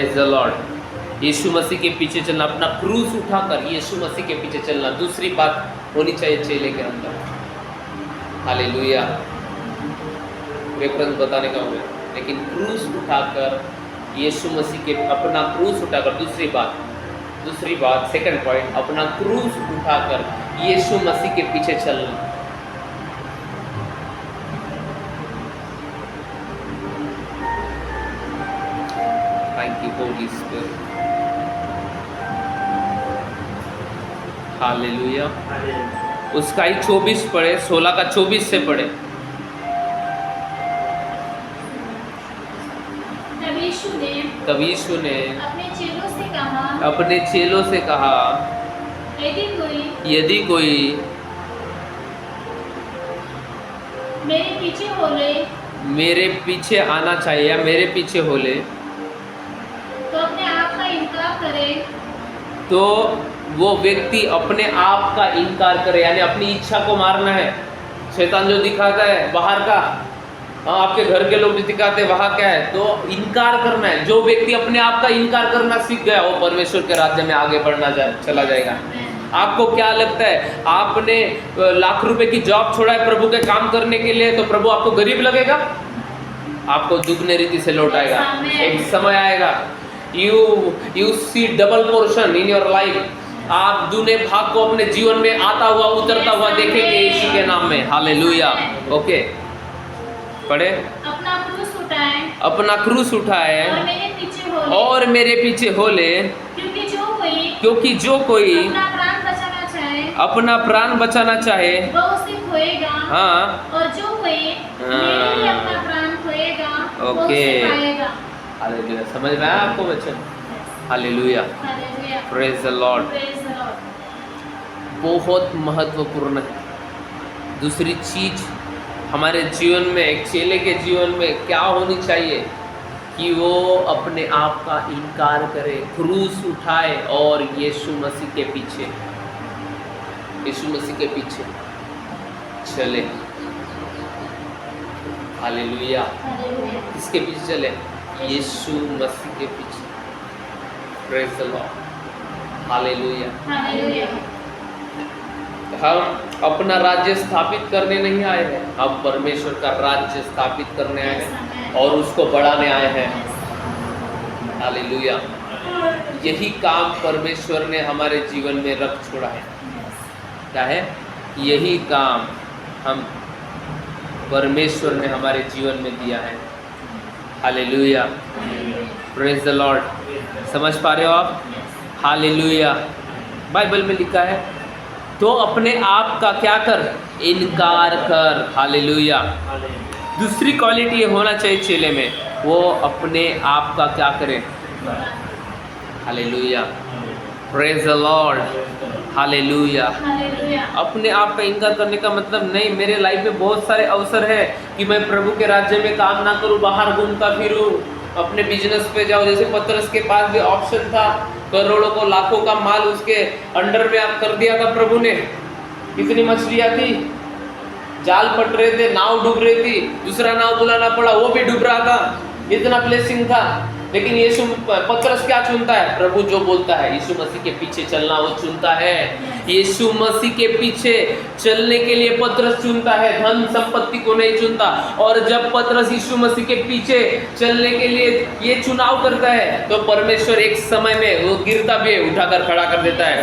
Praise the Lord. Yeshu Masih के पीछे चलना, अपना क्रूस उठाकर यीशु मसीह के पीछे चलना। दूसरी बात होनी चाहिए चेले के अंदर, हालेलुया। रेफरेंस बताने का हुआ, लेकिन क्रूस उठाकर यीशु मसीह के, अपना क्रूस उठाकर, दूसरी बात सेकंड पॉइंट, अपना क्रूस उठाकर यीशु मसीह के पीछे चलना। Thank you Holi spirit, hallelujah. उसका ही 24 पढ़े, 16 का 24 से पढ़े। तब यीशु ने अपने चेलों से कहा, यदि कोई मेरे पीछे आना चाहिए या मेरे पीछे हो ले, तो अपने आप का इनकार करे। तो वो व्यक्ति अपने आप का इनकार करे, यानी अपनी इच्छा को मारना है। शैतान जो दिखाता है बाहर का, आपके घर के लोग भी दिखाते हैं वहाँ क्या है, तो इनकार करना है। जो व्यक्ति अपने आप का इनकार करना सीख गया, वो परमेश्वर के राज्य में आगे बढ़ना चला जाएगा। आपको क्या लगता है, आपने लाख रुपए की जॉब छोड़ा है प्रभु के काम करने के लिए, तो प्रभु आपको गरीब लगेगा? आपको दुगने रीति से लौटाएगा। एक समय आएगा, you see double portion in your life. आप दूने भाग को अपने जीवन में आता हुआ उतरता हुआ देखेंगे यीशु के नाम में, हालेलुया। ओके, पढ़े। अपना क्रूस उठाए और मेरे पीछे हो ले, क्योंकि जो कोई अपना प्राण बचाना चाहे वो उसे खोएगा। हाँ, और जो कोई मेरे लिए अपना प्राण खोएगा वो ओके, उसे पाएगा। हालेलुया। समझ में आया आपको बच्चों? Hallelujah, praise the Lord. बहुत महत्वपूर्ण है। दूसरी चीज हमारे जीवन में, एक चेले के जीवन में क्या होनी चाहिए कि वो अपने आप का इनकार करे, क्रूस उठाए और यीशु मसीह के पीछे चले। हालेलुया। किसके पीछे चले? यीशु मसीह के पीछे। Praise the Lord, hallelujah. हम अपना राज्य स्थापित करने नहीं आए हैं, हम परमेश्वर का राज्य स्थापित करने आए हैं और उसको बढ़ाने आए हैं। हालेलुया। यही काम परमेश्वर ने हमारे जीवन में रख छोड़ा है। क्या है? यही काम हम परमेश्वर ने हमारे जीवन में दिया है। Hallelujah, praise the Lord. समझ पा रहे हो आप? हालेलुया। बाइबल में लिखा है, तो अपने आप का क्या कर? इनकार कर। हालेलुया। दूसरी क्वालिटी ये होना चाहिए चेले में, वो अपने आप का क्या करे? Hallelujah, praise the Lord, hallelujah. अपने आप का इनकार करने का मतलब नहीं, मेरे लाइफ में बहुत सारे अवसर है कि मैं प्रभु के राज्य में काम ना करूं, बाहर घूमता फिरूं, अपने बिजनेस पे जाओ। जैसे पतरस के पास भी ऑप्शन था, करोड़ों को लाखों का माल उसके अंडर में आप कर दिया था प्रभु ने। कितनी मछलियां थी, जाल पट रहे थे, नाव डूब रही थी, दूसरा नाव बुलाना पड़ा, वो भी डूब रहा था, इतना ब्लेसिंग था। लेकिन यीशु, पतरस क्या चुनता है? प्रभु जो बोलता है, यीशु मसीह के पीछे चलना वो चुनता है। यीशु मसीह के पीछे चलने के लिए पतरस चुनता है, धन संपत्ति को नहीं चुनता। और जब पतरस यीशु मसीह के पीछे चलने के लिए ये चुनाव करता है, तो परमेश्वर एक समय में, वो गिरता भी है, उठाकर खड़ा कर देता है।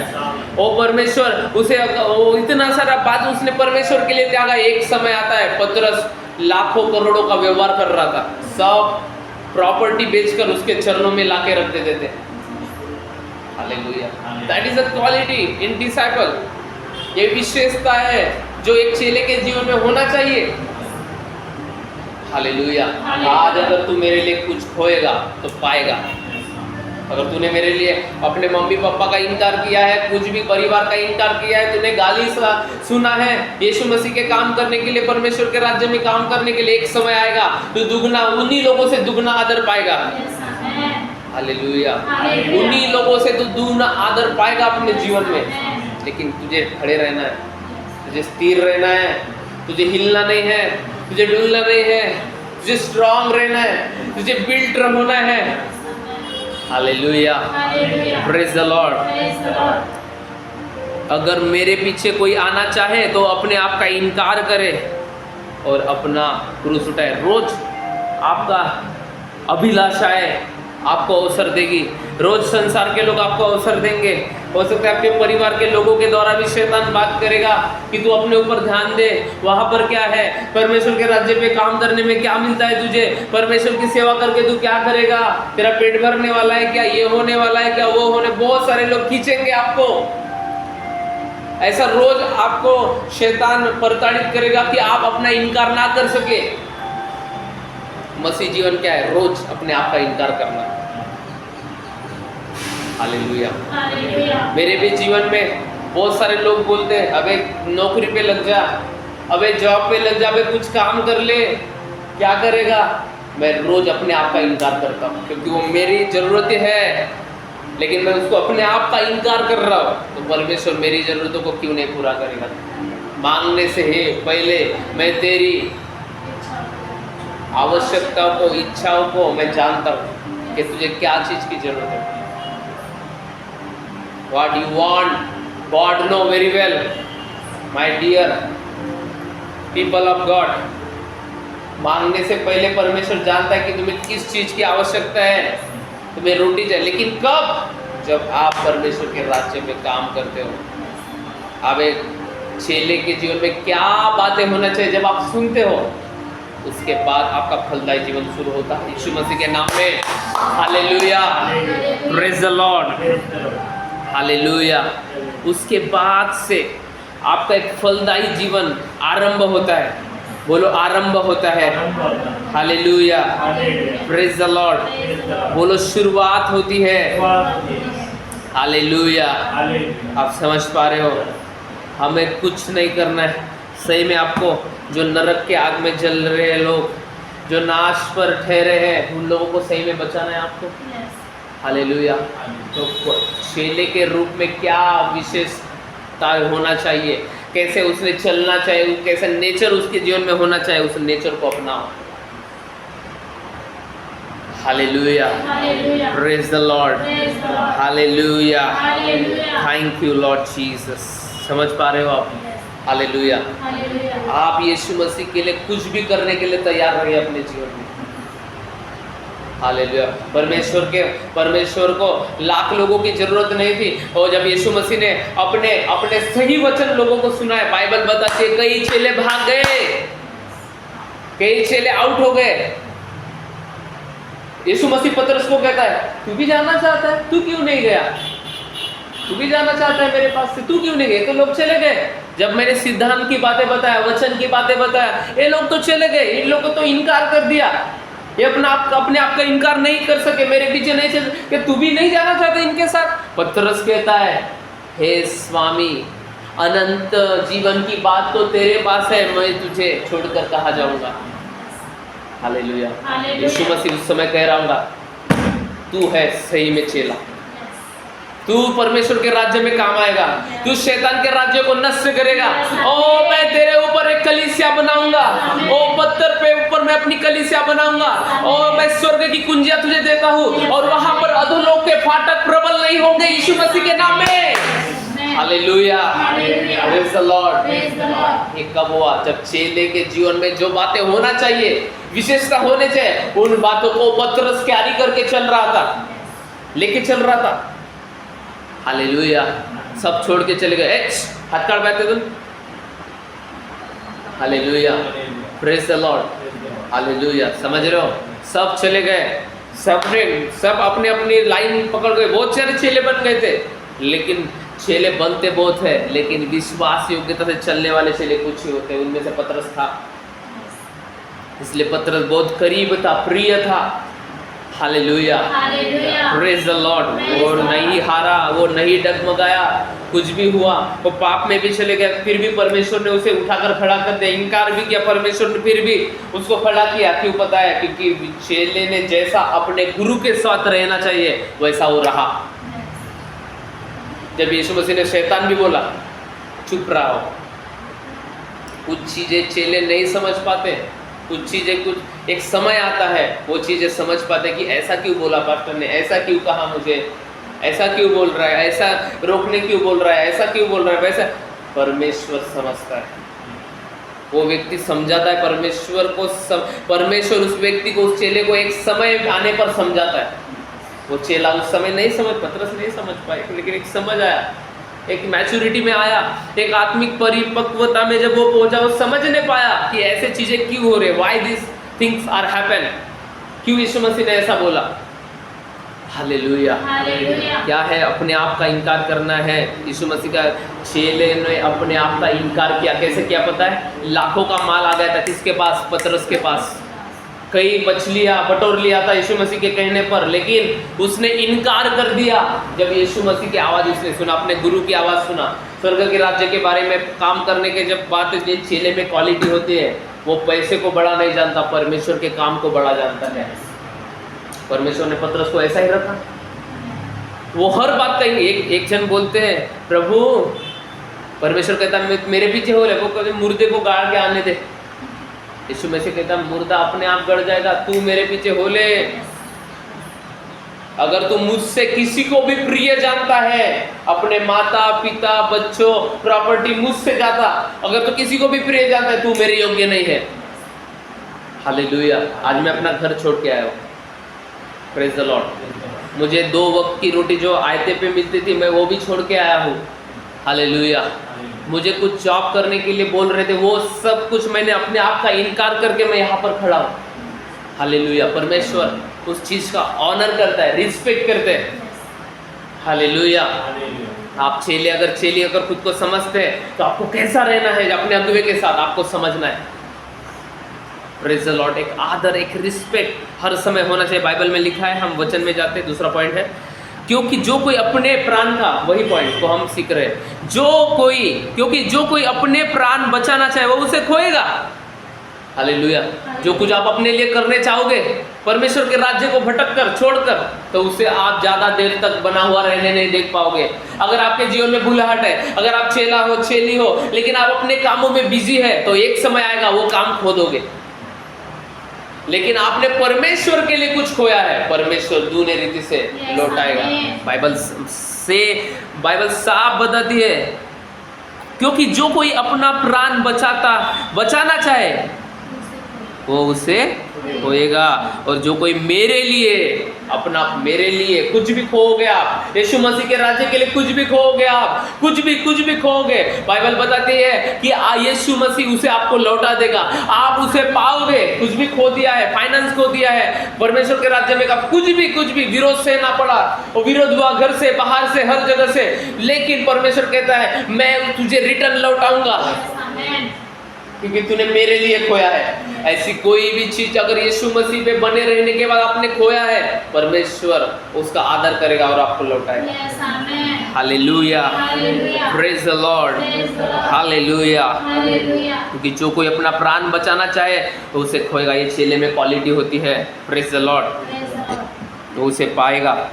वो परमेश्वर उसे, वो इतना सारा बात उसने परमेश्वर के लिए त्यागा। एक समय आता है, पतरस लाखों करोड़ों का व्यवहार कर रहा था, सब प्रॉपर्टी बेचकर उसके चरणों में लाके रख देते थे। Hallelujah. That is a quality in disciple. ये विशेषता है जो एक चेले के जीवन में होना चाहिए। हालेलुया। आज अगर तू मेरे लिए कुछ खोएगा तो पाएगा। अगर तूने मेरे लिए अपने मम्मी पापा का इनकार किया है, कुछ भी परिवार का इनकार किया है, तूने गाली सुना है, यीशु मसीह के काम करने के लिए, परमेश्वर के राज्य में काम करने के लिए एक समय आएगा तो दुगना, उन्हीं लोगों से दुगना आदर पाएगा। हालेलुया। उन्हीं लोगों से तू दुगना आदर पाएगा अपने जीवन में। लेकिन तुझे खड़े रहना है, तुझे स्थिर रहना है, तुझे हिलना नहीं है, तुझे डुलना नहीं है, तुझे स्ट्रांग रहना है, तुझे बिल्ट होना है। Hallelujah, praise the Lord. अगर मेरे पीछे कोई आना चाहे तो अपने आप का इनकार करे और अपना क्रूस उठाए। रोज आपका अभिलाषाएं आपको अवसर देगी, रोज संसार के लोग आपको अवसर देंगे। हो सकता है आपके परिवार के लोगों के द्वारा भी शैतान बात करेगा कि तू अपने ऊपर ध्यान दे, वहां पर क्या है, परमेश्वर के राज्य पे काम करने में क्या मिलता है तुझे, परमेश्वर की सेवा करके तू क्या करेगा, तेरा पेट भरने वाला है क्या, ये होने वाला है क्या, वो होने। बहुत सारे लोग खींचेंगे आपको। ऐसा रोज आपको शैतान प्रताड़ित करेगा कि आप अपना इनकार ना कर सके। मसीह जीवन क्या है? रोज अपने आप का इनकार करना। हालेलुया। मेरे भी जीवन में बहुत सारे लोग बोलते हैं अबे नौकरी पे लग जा, अबे जॉब पे लग जा, अबे कुछ काम कर ले, क्या करेगा। मैं रोज अपने आप का इनकार करता हूँ क्योंकि वो मेरी जरूरतें है, लेकिन मैं उसको अपने आप का इनकार कर रहा हूँ। तो परमेश्वर मेरी जरूरतों को क्यों नहीं पूरा करेगा। मांगने से है पहले मैं तेरी आवश्यकताओं को, इच्छाओं को मैं जानता हूँ कि तुझे क्या चीज की जरूरत है। What you want, God know very well, my dear people of God. मांगने से पहले परमेश्वर जानता है कि तुम्हें किस चीज की आवश्यकता है, तुम्हें रोटी चाहिए। लेकिन कब? जब आप परमेश्वर के राज्य में काम करते हो। अब एक चेले के जीवन में क्या बातें होना चाहिए जब आप सुनते हो, उसके बाद आपका फलदायी जीवन शुरू होता है यीशु मसीह के नाम में। Hallelujah, praise the Lord, hallelujah. उसके बाद से आपका एक फलदायी जीवन आरंभ होता है। बोलो आरंभ होता है। Hallelujah, praise the Lord. बोलो शुरुआत होती है। हालेलुया। आप समझ पा रहे हो? हमें कुछ नहीं करना है। सही में आपको जो नरक के आग में जल रहे हैं लोग, जो नाश पर ठहरे हैं, उन लोगों को सही में बचाना है आपको। हालेलुया। तो चेले के रूप में क्या विशेषता होना चाहिए, कैसे उसने चलना चाहिए, कैसा नेचर उसके जीवन में होना चाहिए, उस नेचर को अपनाओ। Hallelujah, praise the Lord, hallelujah, thank you Lord Jesus. समझ पा रहे हो आप? हालेलुया। आप यीशु मसीह के लिए कुछ भी करने के लिए तैयार रहिए अपने जीवन में। हालेलुया। परमेश्वर को लाख लोगों की जरूरत नहीं थी, और जब यीशु मसीह ने अपने सही वचन लोगों को सुनाए, बाइबल बताती है कई चेले भाग गए, कई चेले आउट हो गए। यीशु मसीह पतरस को कहता है तू भी जाना चाहता है, तू क्यों नहीं गया? तू भी जाना चाहता है मेरे पास से, तू क्यों नहीं गए? तो लोग चले गए। जब मैंने सिद्धांत की बातें बताया, वचन की बातें बताया, ये लोग तो चले गए। इन लोगों को तो इनकार कर दिया, ये अपने आप का इनकार नहीं कर सके, मेरे पीछे नहीं चल कि तू भी नहीं जाना चाहता इनके साथ। पतरस कहता है हे स्वामी, अनंत जीवन की बात तो तेरे पास है, मैं तुझे छोड़कर कहाँ जाऊंगा। हालेलुया। यीशु मसीह उस समय कह रहा हूँ तू है सही में चेला, तू परमेश्वर के राज्य में काम आएगा, तू शैतान के राज्य को नष्ट करेगा। ओ मैं तेरे ऊपर एक कलीसिया बनाऊंगा, ओ पत्थर पे ऊपर मैं अपनी कलीसिया बनाऊंगा, और मैं स्वर्ग की कुंजियां तुझे देता हूँ, और वहां पर अधोलोक के फाटक प्रबल नहीं होंगे यीशु मसीह के नाम में। Hallelujah, praise the Lord. ये कब हुआ? जब चेले के जीवन में जो बातें होना चाहिए, विशेषता होने चाहिए, उन बातों को पतरस कैरी करके चल रहा था, लेके चल रहा था। हालेलुया। सब छोड़ के चले गए। हाथ काट बैठे तुम। Hallelujah, praise the Lord, hallelujah. समझ रहे हो? सब चले गए, सब अपने अपनी लाइन पकड़ गए। बहुत सारे चेले बन गए थे, लेकिन चेले बनते बहुत है, लेकिन विश्वास योग्यता से चलने वाले चेले कुछ ही होते हैं। उनमें से पतरस था, इसलिए पतरस बहुत करीब था, प्रिय था। Hallelujah, praise the Lord. वो नहीं हारा, वो नहीं डगमगाया, कुछ भी हुआ, वो पाप में भी चले गए, फिर भी परमेश्वर ने उसे उठाकर खड़ा कर दिया। इनकार भी किया, परमेश्वर ने फिर भी उसको खड़ा किया। क्यों? पता है, क्योंकि चेले ने जैसा अपने गुरु के साथ रहना चाहिए वैसा वो रहा। जब यीशु मसीह ने शैतान भी बोला चुप रहो, कुछ चीजें चेले नहीं समझ पाते, कुछ चीजें कुछ एक समय आता है वो चीज़ें समझ पाते कि ऐसा क्यों बोला पास्टर ने, ऐसा क्यों कहा मुझे, ऐसा क्यों बोल रहा है, ऐसा रोकने क्यों बोल रहा है, ऐसा क्यों बोल रहा है, वैसा परमेश्वर समझता है। वो व्यक्ति समझाता है परमेश्वर को, परमेश्वर उस व्यक्ति को, उस चेले को एक समय आने पर समझाता है। वो चेला उस समय नहीं समझ, पतरस नहीं समझ पाए, लेकिन एक समझ आया, एक मैच्योरिटी में आया, एक आत्मिक परिपक्वता में जब वो पहुंचा, वो समझ नहीं पाया कि ऐसे चीजें क्यों हो रहे, why this things are happen, क्यों यीशु मसीह ने ऐसा बोला। हालेलुया। क्या है? अपने आप का इनकार करना है। यीशु मसीह का चेले ने अपने आप का इनकार किया। कैसे किया पता है? लाखों का माल आ गया था किसके पास? पतरस के पास। कई मछलियाँ बटोर लिया था यीशु मसीह के कहने पर, लेकिन उसने इनकार कर दिया। जब यीशु मसीह की आवाज़ उसने सुना, अपने गुरु की आवाज़ सुना, स्वर्ग के राज्य के बारे में काम करने के जब बात चेले में क्वालिटी होती है, वो पैसे को बड़ा नहीं जानता, परमेश्वर के काम को बड़ा जानता है। परमेश्वर ने पतरस को ऐसा ही रखा। वो हर बात कहेंगे। एक जन बोलते हैं, प्रभु, परमेश्वर कहता है मेरे पीछे हो रहे, वो कहते मुर्दे को गाड़ के आने दे। यीशु में से कहता मुर्दा अपने आप गड़ जाएगा, तू मेरे पीछे हो ले। अगर तू मुझसे किसी को भी प्रिय जानता है, अपने माता पिता बच्चों प्रॉपर्टी मुझसे ज्यादा अगर तू किसी को भी प्रिय जानता है, तू मेरे योग्य नहीं है। हालेलुया। आज मैं अपना घर छोड़ के आया हूँ। Praise the Lord. मुझे 2 वक्त की रोटी जो आयते पे मिलती थी, मैं वो भी छोड़ के आया हूँ। हालेलुया। मुझे कुछ जॉब करने के लिए बोल रहे थे, वो सब कुछ मैंने अपने आप का इनकार करके मैं यहाँ पर खड़ा हूँ। हालेलुया। परमेश्वर उस चीज़ का ऑनर करता है, रिस्पेक्ट करते हैं। हालेलुया। आप चेले अगर खुद को समझते हैं तो आपको कैसा रहना है अपने अगुवे के साथ, आपको समझना है। Praise the Lord. एक आदर, एक रिस्पेक्ट हर समय होना चाहिए। बाइबल में लिखा है, हम वचन में जाते हैं, दूसरा पॉइंट है, क्योंकि जो कोई अपने प्राण का, वही पॉइंट को हम सीख रहे हैं, क्योंकि जो कोई अपने प्राण बचाना चाहे वो उसे खोएगा। हालेलुया। जो कुछ आप अपने लिए करने चाहोगे परमेश्वर के राज्य को भटक कर, छोड़कर, तो उसे आप ज्यादा देर तक बना हुआ रहने नहीं देख पाओगे। अगर आपके जीवन में बुलाहट है, अगर आप चेला हो, चेली हो, लेकिन आप अपने कामों में बिजी है, तो एक समय आएगा वो काम खो दोगे। लेकिन आपने परमेश्वर के लिए कुछ खोया है, परमेश्वर दूने रीति से लौटाएगा। बाइबल साफ बताती है, क्योंकि जो कोई अपना प्राण बचाना चाहे वो उसे खोएगा, और जो कोई मेरे लिए कुछ भी खोओगे आप, यीशु मसीह के राज्य के लिए कुछ भी खोओगे आप, कुछ भी खोओगे, बाइबल बताती है कि यीशु मसीह उसे आपको लौटा देगा। आप उसे पाओगे। कुछ भी खो दिया है, फाइनेंस खो दिया है, परमेश्वर के राज्य में कुछ भी विरोध सहना पड़ा, और विरोध हुआ घर से, बाहर से, हर जगह से, लेकिन परमेश्वर कहता है मैं तुझे रिटर्न लौटाऊंगा, क्योंकि तूने मेरे लिए खोया है। ऐसी कोई भी चीज अगर यीशु मसीह पे बने रहने के बाद आपने खोया है, परमेश्वर उसका आदर करेगा और आपको लौटाएगा। Hallelujah. Praise the Lord. Hallelujah. क्योंकि जो कोई अपना प्राण बचाना चाहे तो उसे खोएगा। ये चेले में क्वालिटी होती है। Praise the Lord. तो उसे पाएगा।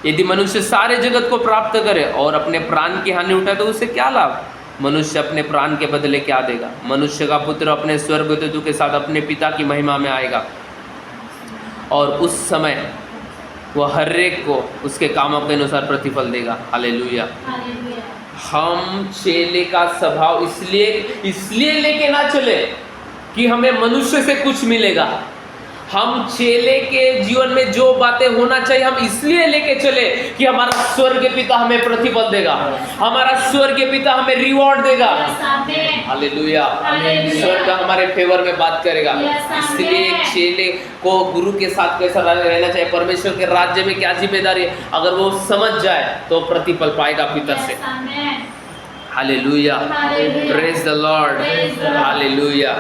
यदि मनुष्य सारे जगत को प्राप्त करे और अपने प्राण की हानि उठाए, तो उसे क्या लाभ? मनुष्य अपने प्राण के बदले क्या देगा? मनुष्य का पुत्र अपने स्वर्गदूतों के साथ अपने पिता की महिमा में आएगा, और उस समय वह हर एक को उसके कामों के अनुसार प्रतिफल देगा। हालेलुया। हम चेले का स्वभाव इसलिए लेके ना चले कि हमें मनुष्य से कुछ मिलेगा। हम चेले के जीवन में जो बातें होना चाहिए हम इसलिए लेके चले कि हमारा स्वर्गीय पिता हमें प्रतिफल देगा, हमारा स्वर्गीय पिता हमें रिवॉर्ड देगा। हालेलुया। स्वर्ग हमारे फेवर में बात करेगा। इसलिए चेले को गुरु के साथ कैसा रहना चाहिए, परमेश्वर के राज्य में क्या जिम्मेदारी है, अगर वो समझ जाए तो प्रतिफल पाएगा पिता से। Hallelujah. Praise the Lord. Hallelujah.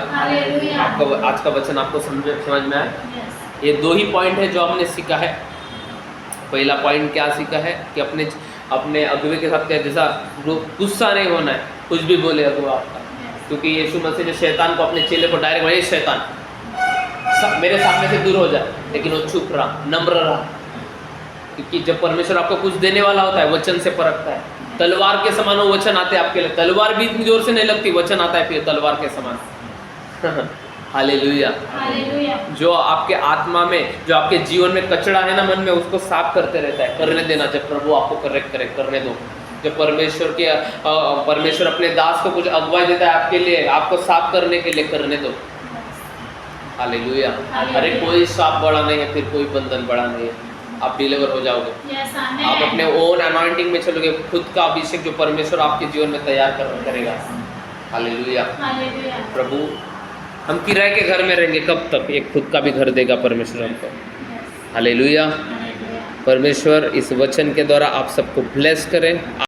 आपका आज का वचन आपको समझ में आया? ये 2 ही पॉइंट है जो हमने सीखा है। पहला पॉइंट क्या सीखा है कि अपने अगुवे के साथ क्या, जैसा गुस्सा नहीं होना है, कुछ भी बोले अगुवा आपका, क्योंकि यीशु मसीह ने शैतान को, अपने चेले को डायरेक्ट बोला, शैतान मेरे सामने से दूर हो जाए, लेकिन वो चुप रहा, नम्र रहा। क्योंकि जब परमेश्वर आपको कुछ देने वाला होता है, वचन से परखता है। तलवार के समान वो वचन आते हैं आपके लिए। तलवार भी इतनी जोर से नहीं लगती, वचन आता है फिर तलवार के समान। हालेलुया। हालेलुया। जो आपके आत्मा में, जो आपके जीवन में कचरा है ना मन में, उसको साफ करते रहता है। करने देना, जब प्रभु आपको करेक्ट करे, करने दो। जब परमेश्वर अपने दास को कुछ अगुवाई देता है आपके लिए, आपको साफ करने के लिए, करने दो। हालेलुया। अरे कोई साफ बड़ा नहीं है, फिर कोई बंधन बड़ा नहीं है, आप डिलीवर हो जाओगे। Yes, आप amen. अपने ओन अनॉइंटिंग में चलोगे, खुद का अभिषेक जो परमेश्वर आपके जीवन में तैयार करेगा। हालेलुया। हालेलुया। प्रभु, हम किराए के घर में रहेंगे कब तक? एक खुद का भी घर देगा परमेश्वर हमको। हालेलुया। हालेलुया। परमेश्वर इस वचन के द्वारा आप सबको ब्लेस करें,